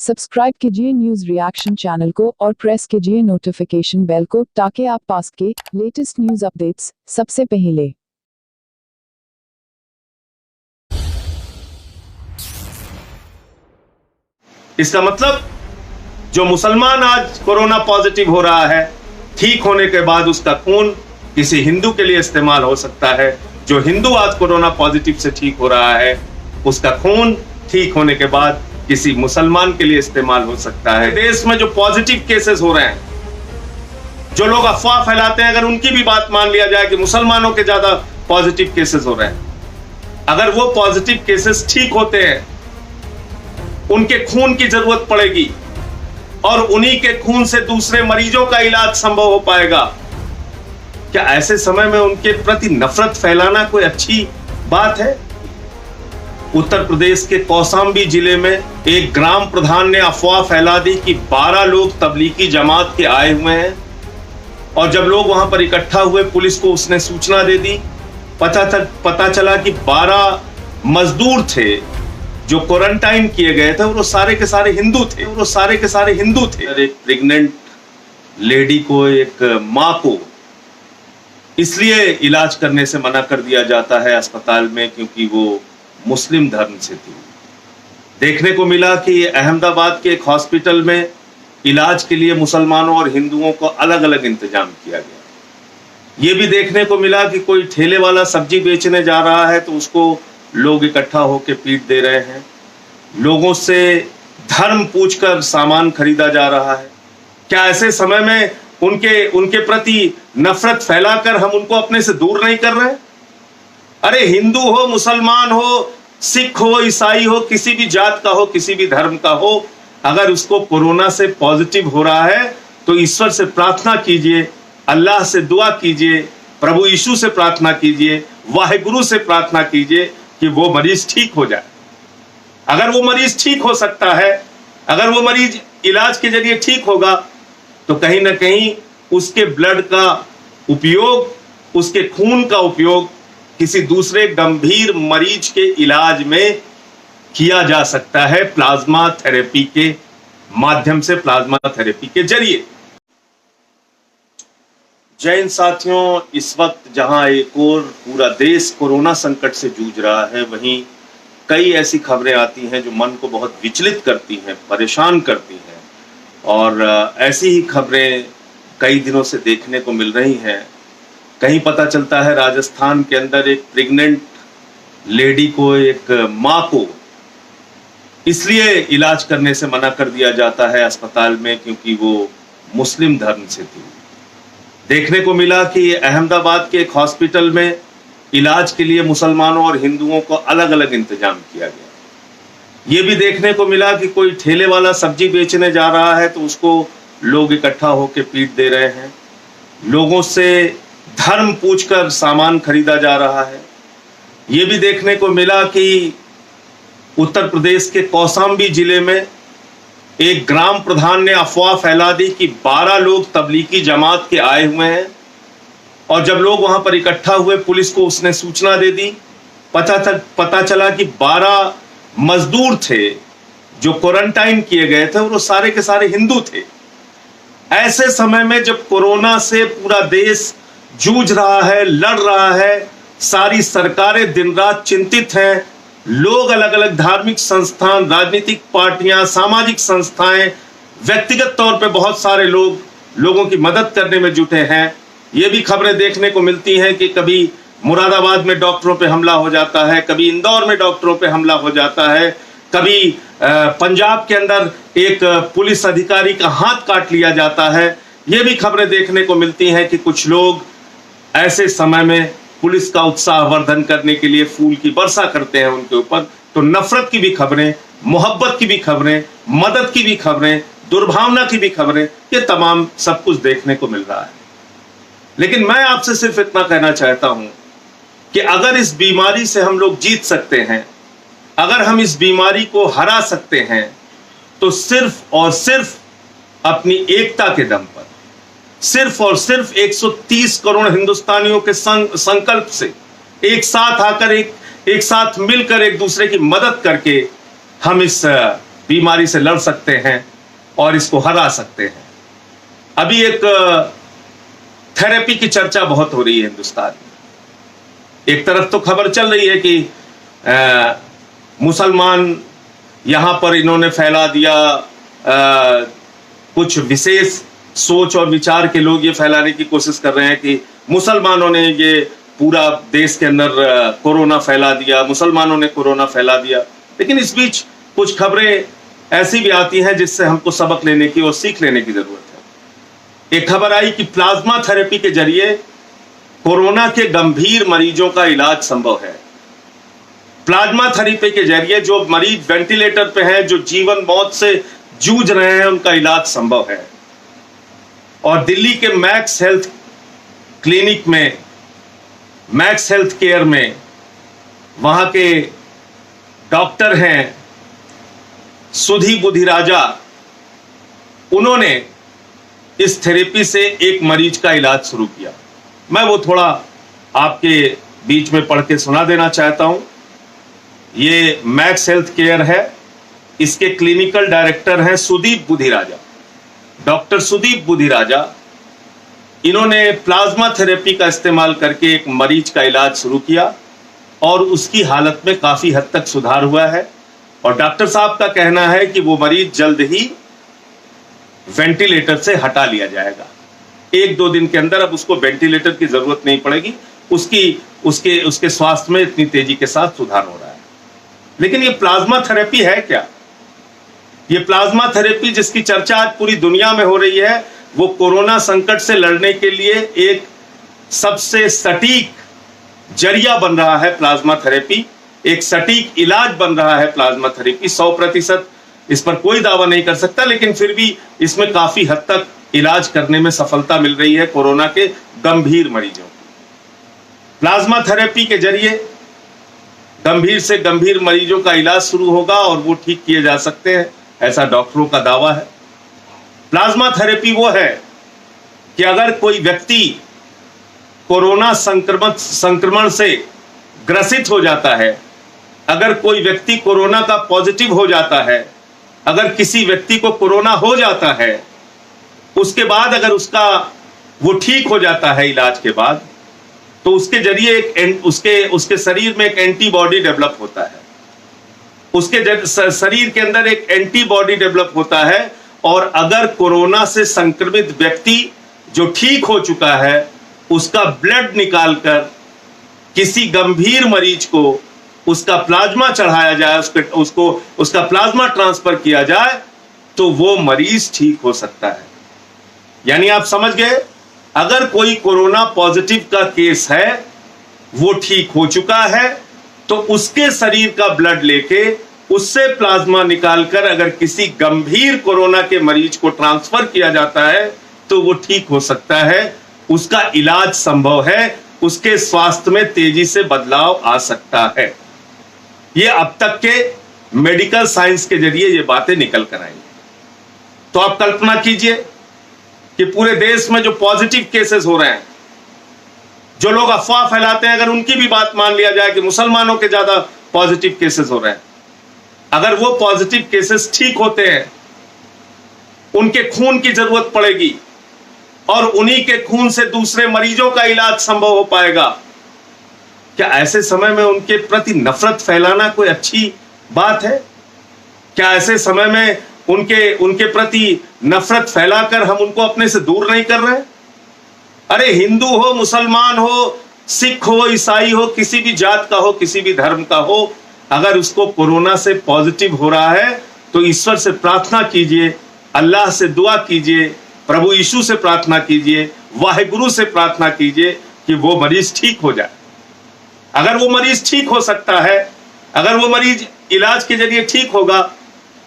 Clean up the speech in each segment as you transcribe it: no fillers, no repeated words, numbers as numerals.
Subscribe कीजिए news reaction channel को और प्रेस कीजिए नोटिफिकेशन बेल को ताकि आप पास के लेटेस्ट न्यूज अपडेट्स सबसे पहले। इसका मतलब जो मुसलमान आज कोरोना पॉजिटिव हो रहा है, ठीक होने के बाद उसका खून किसी हिंदू के लिए इस्तेमाल हो सकता है। जो हिंदू आज कोरोना पॉजिटिव से ठीक हो रहा है, उसका खून ठीक होने के बाद किसी मुसलमान के लिए इस्तेमाल हो सकता है। देश में जो पॉजिटिव केसेस हो रहे हैं, जो लोग अफवाह फैलाते हैं, अगर उनकी भी बात मान लिया जाए कि मुसलमानों के ज्यादा पॉजिटिव केसेस हो रहे हैं, अगर वो पॉजिटिव केसेस ठीक होते हैं, उनके खून की जरूरत पड़ेगी और उन्हीं के खून से दूसरे मरीजों का इलाज संभव हो पाएगा। क्या ऐसे समय में उनके प्रति नफरत फैलाना कोई अच्छी बात है? उत्तर प्रदेश के कौशाम्बी जिले में एक ग्राम प्रधान ने अफवाह फैला दी कि 12 लोग तबलीगी जमात के आए हुए हैं, और जब लोग वहां पर इकट्ठा हुए, पुलिस को उसने सूचना दे दी। पता चला कि 12 मजदूर थे जो क्वारंटाइन किए गए थे, वो सारे के सारे हिंदू थे। एक प्रेग्नेंट लेडी को, एक मां को इसलिए इलाज करने से मना कर दिया जाता है अस्पताल में क्योंकि वो मुस्लिम धर्म से थी। देखने को मिला कि अहमदाबाद के एक हॉस्पिटल में इलाज के लिए मुसलमानों और हिंदुओं को अलग अलग इंतजाम किया गया। ये भी देखने को मिला कि कोई ठेले वाला सब्जी बेचने जा रहा है तो उसको लोग इकट्ठा होकर पीट दे रहे हैं। लोगों से धर्म पूछकर सामान खरीदा जा रहा है। क्या ऐसे समय में उनके प्रति नफरत फैलाकर हम उनको अपने से दूर नहीं कर रहे? अरे हिंदू हो, मुसलमान हो, सिख हो, ईसाई हो, किसी भी जात का हो, किसी भी धर्म का हो, अगर उसको कोरोना से पॉजिटिव हो रहा है तो ईश्वर से प्रार्थना कीजिए, अल्लाह से दुआ कीजिए, प्रभु यीशु से प्रार्थना कीजिए, वाहिगुरु से प्रार्थना कीजिए कि वो मरीज ठीक हो जाए। अगर वो मरीज ठीक हो सकता है, अगर वो मरीज इलाज के जरिए ठीक होगा, तो कहीं ना कहीं उसके ब्लड का उपयोग, उसके खून का उपयोग किसी दूसरे गंभीर मरीज के इलाज में किया जा सकता है, प्लाज्मा थेरेपी के माध्यम से, प्लाज्मा थेरेपी के जरिए। जय हिंद साथियों, इस वक्त जहां एक और पूरा देश कोरोना संकट से जूझ रहा है, वहीं कई ऐसी खबरें आती हैं जो मन को बहुत विचलित करती हैं, परेशान करती हैं, और ऐसी ही खबरें कई दिनों से देखने को मिल रही हैं। कहीं पता चलता है राजस्थान के अंदर एक प्रेग्नेंट लेडी को, एक मां को इसलिए इलाज करने से मना कर दिया जाता है अस्पताल में क्योंकि वो मुस्लिम धर्म से थी। देखने को मिला कि अहमदाबाद के एक हॉस्पिटल में इलाज के लिए मुसलमानों और हिंदुओं को अलग अलग इंतजाम किया गया। ये भी देखने को मिला कि कोई ठेले वाला सब्जी बेचने जा रहा है तो उसको लोग इकट्ठा होकर पीट दे रहे हैं। लोगों से धर्म पूछकर सामान खरीदा जा रहा है। ये भी देखने को मिला कि उत्तर प्रदेश के कौशाम्बी जिले में एक ग्राम प्रधान ने अफवाह फैला दी कि 12 लोग तबलीगी जमात के आए हुए हैं, और जब लोग वहां पर इकट्ठा हुए, पुलिस को उसने सूचना दे दी। पता चला कि 12 मजदूर थे जो क्वारंटाइन किए गए थे, वो सारे के सारे हिंदू थे। ऐसे समय में जब कोरोना से पूरा देश जूझ रहा है, लड़ रहा है, सारी सरकारें दिन रात चिंतित हैं, लोग अलग अलग धार्मिक संस्थान, राजनीतिक पार्टियां, सामाजिक संस्थाएं, व्यक्तिगत तौर पे बहुत सारे लोगों की मदद करने में जुटे हैं। ये भी खबरें देखने को मिलती हैं कि कभी मुरादाबाद में डॉक्टरों पे हमला हो जाता है, कभी इंदौर में डॉक्टरों पे हमला हो जाता है, कभी पंजाब के अंदर एक पुलिस अधिकारी का हाथ काट लिया जाता है। ये भी खबरें देखने को मिलती हैं कि कुछ लोग ऐसे समय में पुलिस का उत्साहवर्धन करने के लिए फूल की वर्षा करते हैं उनके ऊपर। तो नफरत की भी खबरें, मोहब्बत की भी खबरें, मदद की भी खबरें, दुर्भावना की भी खबरें, ये तमाम सब कुछ देखने को मिल रहा है। लेकिन मैं आपसे सिर्फ इतना कहना चाहता हूं कि अगर इस बीमारी से हम लोग जीत सकते हैं, अगर हम इस बीमारी को हरा सकते हैं, तो सिर्फ और सिर्फ अपनी एकता के दम पर, सिर्फ और सिर्फ 130 करोड़ हिंदुस्तानियों के संकल्प से, एक साथ आकर, एक साथ मिलकर, एक दूसरे की मदद करके हम इस बीमारी से लड़ सकते हैं और इसको हरा सकते हैं। अभी एक थेरेपी की चर्चा बहुत हो रही है हिंदुस्तान में। एक तरफ तो खबर चल रही है कि मुसलमान यहां पर इन्होंने फैला दिया, कुछ विशेष सोच और विचार के लोग ये फैलाने की कोशिश कर रहे हैं कि मुसलमानों ने ये पूरा देश के अंदर कोरोना फैला दिया, मुसलमानों ने कोरोना फैला दिया। लेकिन इस बीच कुछ खबरें ऐसी भी आती हैं जिससे हमको सबक लेने की और सीख लेने की जरूरत है। एक खबर आई कि प्लाज्मा थेरेपी के जरिए कोरोना के गंभीर मरीजों का इलाज संभव है। प्लाज्मा थेरेपी के जरिए जो मरीज वेंटिलेटर पे हैं, जो जीवन मौत से जूझ रहे हैं, उनका इलाज संभव है। और दिल्ली के मैक्स हेल्थ क्लिनिक में, मैक्स हेल्थ केयर में, वहां के डॉक्टर हैं सुधी बुधिराजा, उन्होंने इस थेरेपी से एक मरीज का इलाज शुरू किया। मैं वो थोड़ा आपके बीच में पढ़ के सुना देना चाहता हूं। ये मैक्स हेल्थ केयर है, इसके क्लिनिकल डायरेक्टर हैं सुदीप बुधिराजा, डॉक्टर सुदीप बुधिराजा। इन्होंने प्लाज्मा थेरेपी का इस्तेमाल करके एक मरीज का इलाज शुरू किया और उसकी हालत में काफी हद तक सुधार हुआ है। और डॉक्टर साहब का कहना है कि वो मरीज जल्द ही वेंटिलेटर से हटा लिया जाएगा। 1-2 दिन के अंदर अब उसको वेंटिलेटर की जरूरत नहीं पड़ेगी। उसके स्वास्थ्य में इतनी तेजी के साथ सुधार हो रहा है। लेकिन ये प्लाज्मा थेरेपी है क्या? ये प्लाज्मा थेरेपी जिसकी चर्चा आज पूरी दुनिया में हो रही है, वो कोरोना संकट से लड़ने के लिए एक सबसे सटीक जरिया बन रहा है। प्लाज्मा थेरेपी एक सटीक इलाज बन रहा है। प्लाज्मा थेरेपी 100% इस पर कोई दावा नहीं कर सकता, लेकिन फिर भी इसमें काफी हद तक इलाज करने में सफलता मिल रही है कोरोना के गंभीर मरीजों को। प्लाज्मा थेरेपी के जरिए गंभीर से गंभीर मरीजों का इलाज शुरू होगा और वो ठीक किए जा सकते हैं, ऐसा डॉक्टरों का दावा है। प्लाज्मा थेरेपी वो है कि अगर कोई व्यक्ति कोरोना संक्रमण से ग्रसित हो जाता है, अगर कोई व्यक्ति कोरोना का पॉजिटिव हो जाता है, अगर किसी व्यक्ति को कोरोना हो जाता है, उसके बाद अगर वो ठीक हो जाता है इलाज के बाद, तो उसके जरिए उसके शरीर में एक एंटीबॉडी डेवलप होता है। उसके शरीर के अंदर एक एंटीबॉडी डेवलप होता है और अगर कोरोना से संक्रमित व्यक्ति जो ठीक हो चुका है, उसका ब्लड निकालकर किसी गंभीर मरीज को उसका प्लाज्मा चढ़ाया जाए, उसका प्लाज्मा ट्रांसफर किया जाए, तो वो मरीज ठीक हो सकता है। यानी आप समझ गए, अगर कोई कोरोना पॉजिटिव का केस है, वो ठीक हो चुका है, तो उसके शरीर का ब्लड लेके उससे प्लाज्मा निकालकर अगर किसी गंभीर कोरोना के मरीज को ट्रांसफर किया जाता है, तो वो ठीक हो सकता है, उसका इलाज संभव है, उसके स्वास्थ्य में तेजी से बदलाव आ सकता है। ये अब तक के मेडिकल साइंस के जरिए ये बातें निकल कर आई। तो आप कल्पना कीजिए कि पूरे देश में जो पॉजिटिव केसेस हो रहे हैं, जो लोग अफवाह फैलाते हैं, अगर उनकी भी बात मान लिया जाए कि मुसलमानों के ज्यादा पॉजिटिव केसेस हो रहे हैं, अगर वो पॉजिटिव केसेस ठीक होते हैं, उनके खून की जरूरत पड़ेगी और उन्हीं के खून से दूसरे मरीजों का इलाज संभव हो पाएगा। क्या ऐसे समय में उनके प्रति नफरत फैलाना कोई अच्छी बात है? क्या ऐसे समय में उनके प्रति नफरत फैलाकर हम उनको अपने से दूर नहीं कर रहे? अरे हिंदू हो, मुसलमान हो, सिख हो, ईसाई हो, किसी भी जात का हो, किसी भी धर्म का हो, अगर उसको कोरोना से पॉजिटिव हो रहा है, तो ईश्वर से प्रार्थना कीजिए, अल्लाह से दुआ कीजिए, प्रभु यीशु से प्रार्थना कीजिए, वाहिगुरु से प्रार्थना कीजिए कि वो मरीज ठीक हो जाए। अगर वो मरीज ठीक हो सकता है, अगर वो मरीज इलाज के जरिए ठीक होगा,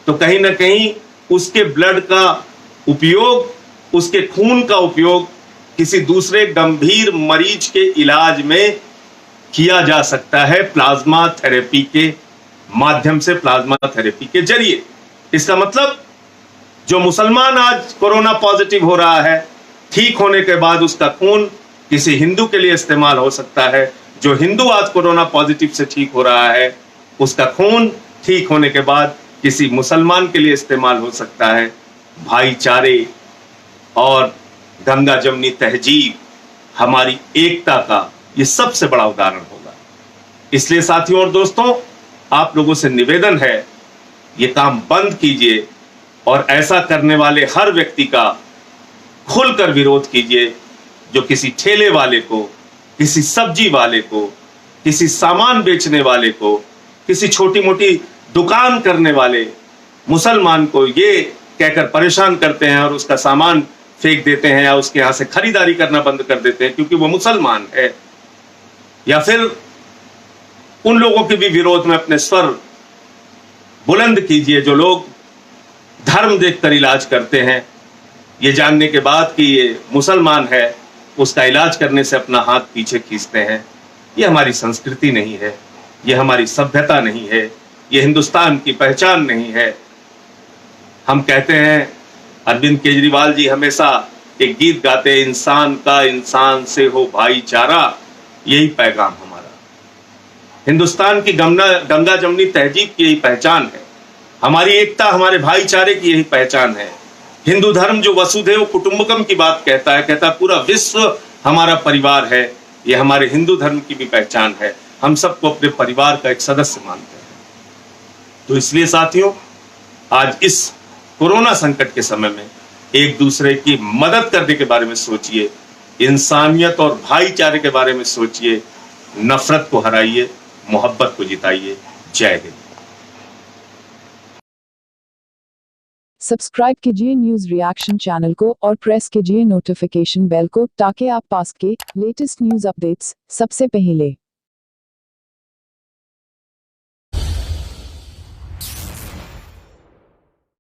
तो कहीं ना कहीं उसके ब्लड का उपयोग, उसके खून का उपयोग किसी दूसरे गंभीर मरीज के इलाज में किया जा सकता है, प्लाज्मा थेरेपी के माध्यम से, प्लाज्मा थेरेपी के जरिए। इसका मतलब जो मुसलमान आज कोरोना पॉजिटिव हो रहा है, ठीक होने के बाद उसका खून किसी हिंदू के लिए इस्तेमाल हो सकता है। जो हिंदू आज कोरोना पॉजिटिव से ठीक हो रहा है, उसका खून ठीक होने के बाद किसी मुसलमान के लिए इस्तेमाल हो सकता है, भाईचारे और गंगा जमनी तहजीब, हमारी एकता का ये सबसे बड़ा उदाहरण होगा। इसलिए साथियों और दोस्तों, आप लोगों से निवेदन है, ये काम बंद कीजिए और ऐसा करने वाले हर व्यक्ति का खुलकर विरोध कीजिए जो किसी ठेले वाले को, किसी सब्जी वाले को, किसी सामान बेचने वाले को, किसी छोटी मोटी दुकान करने वाले मुसलमान को ये कहकर परेशान करते हैं और उसका सामान फेंक देते हैं या उसके यहां से खरीदारी करना बंद कर देते हैं क्योंकि वो मुसलमान है। या फिर उन लोगों के भी विरोध में अपने स्वर बुलंद कीजिए जो लोग धर्म देखकर इलाज करते हैं, ये जानने के बाद कि ये मुसलमान है उसका इलाज करने से अपना हाथ पीछे खींचते हैं। ये हमारी संस्कृति नहीं है, ये हमारी सभ्यता नहीं है, ये हिंदुस्तान की पहचान नहीं है। हम कहते हैं, अरविंद केजरीवाल जी हमेशा एक गीत गाते हैं, इंसान का इंसान से हो भाईचारा, यही पैगाम हमारा। हिंदुस्तान की गंगा जमनी तहजीब की यही पहचान है, हमारी एकता, हमारे भाईचारे की यही पहचान है। हिंदू धर्म जो वसुधैव कुटुंबकम की बात कहता है पूरा विश्व हमारा परिवार है, ये हमारे हिंदू धर्म की भी पहचान है। हम सबको अपने परिवार का एक सदस्य मानते हैं। तो इसलिए साथियों, आज इस कोरोना संकट के समय में एक दूसरे की मदद करने के बारे में सोचिए, इंसानियत और भाईचारे के बारे में सोचिए, नफरत को हराइए, मोहब्बत को जिताइए। जय हिंद। सब्सक्राइब कीजिए न्यूज रिएक्शन चैनल को और प्रेस कीजिए नोटिफिकेशन बेल को ताकि आप पास के लेटेस्ट न्यूज अपडेट्स सबसे पहले